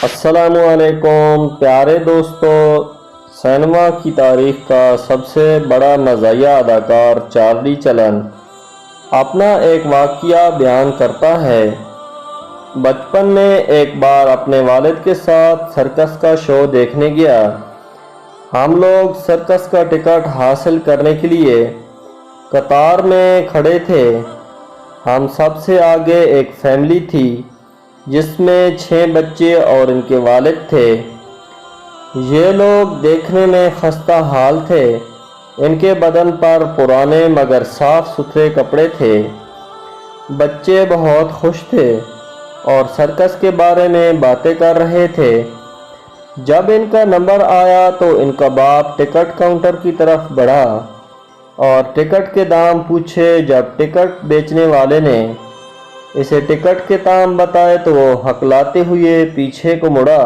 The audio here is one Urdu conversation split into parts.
السلام علیکم پیارے دوستو، سینما کی تاریخ کا سب سے بڑا مزاحیہ اداکار چارلی چپلن اپنا ایک واقعہ بیان کرتا ہے۔ بچپن میں ایک بار اپنے والد کے ساتھ سرکس کا شو دیکھنے گیا۔ ہم لوگ سرکس کا ٹکٹ حاصل کرنے کے لیے قطار میں کھڑے تھے۔ ہم سب سے آگے ایک فیملی تھی جس میں 6 بچے اور ان کے والد تھے۔ یہ لوگ دیکھنے میں خستہ حال تھے۔ ان کے بدن پر پرانے مگر صاف ستھرے کپڑے تھے۔ بچے بہت خوش تھے اور سرکس کے بارے میں باتیں کر رہے تھے۔ جب ان کا نمبر آیا تو ان کا باپ ٹکٹ کاؤنٹر کی طرف بڑھا اور ٹکٹ کے دام پوچھے۔ جب ٹکٹ بیچنے والے نے اسے ٹکٹ کے دام بتائے تو وہ ہکلاتے ہوئے پیچھے کو مڑا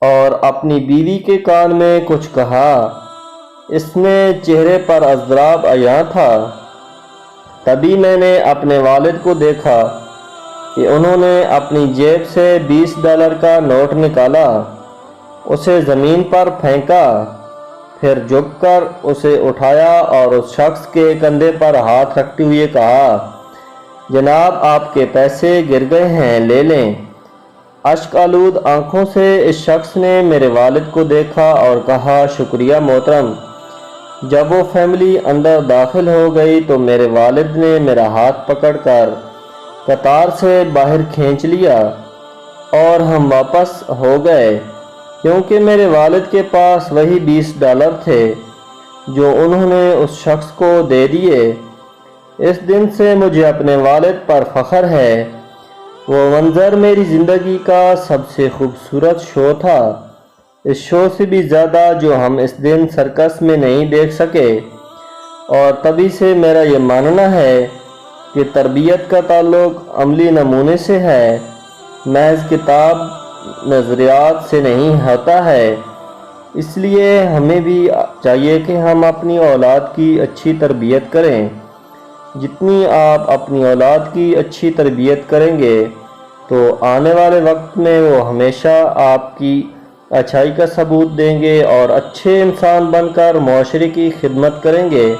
اور اپنی بیوی کے کان میں کچھ کہا۔ اس میں چہرے پر اضطراب عیاں تھا۔ تبھی میں نے اپنے والد کو دیکھا کہ انہوں نے اپنی جیب سے $20 کا نوٹ نکالا، اسے زمین پر پھینکا، پھر جھک کر اسے اٹھایا اور اس شخص کے کندھے پر ہاتھ رکھتے ہوئے کہا، جناب آپ کے پیسے گر گئے ہیں، لے لیں۔ اشک آلود آنکھوں سے اس شخص نے میرے والد کو دیکھا اور کہا، شکریہ محترم۔ جب وہ فیملی اندر داخل ہو گئی تو میرے والد نے میرا ہاتھ پکڑ کر قطار سے باہر کھینچ لیا اور ہم واپس ہو گئے، کیونکہ میرے والد کے پاس وہی $20 تھے جو انہوں نے اس شخص کو دے دیے۔ اس دن سے مجھے اپنے والد پر فخر ہے۔ وہ منظر میری زندگی کا سب سے خوبصورت شو تھا، اس شو سے بھی زیادہ جو ہم اس دن سرکس میں نہیں دیکھ سکے۔ اور تبھی سے میرا یہ ماننا ہے کہ تربیت کا تعلق عملی نمونے سے ہے، محض کتاب نظریات سے نہیں ہوتا ہے۔ اس لیے ہمیں بھی چاہیے کہ ہم اپنی اولاد کی اچھی تربیت کریں۔ جتنی آپ اپنی اولاد کی اچھی تربیت کریں گے تو آنے والے وقت میں وہ ہمیشہ آپ کی اچھائی کا ثبوت دیں گے اور اچھے انسان بن کر معاشرے کی خدمت کریں گے۔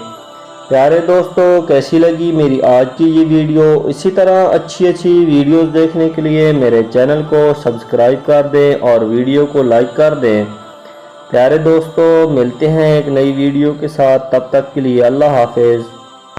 پیارے دوستو، کیسی لگی میری آج کی یہ ویڈیو؟ اسی طرح اچھی ویڈیوز دیکھنے کے لیے میرے چینل کو سبسکرائب کر دیں اور ویڈیو کو لائک کر دیں۔ پیارے دوستو، ملتے ہیں ایک نئی ویڈیو کے ساتھ، تب تک کے لیے اللہ حافظ۔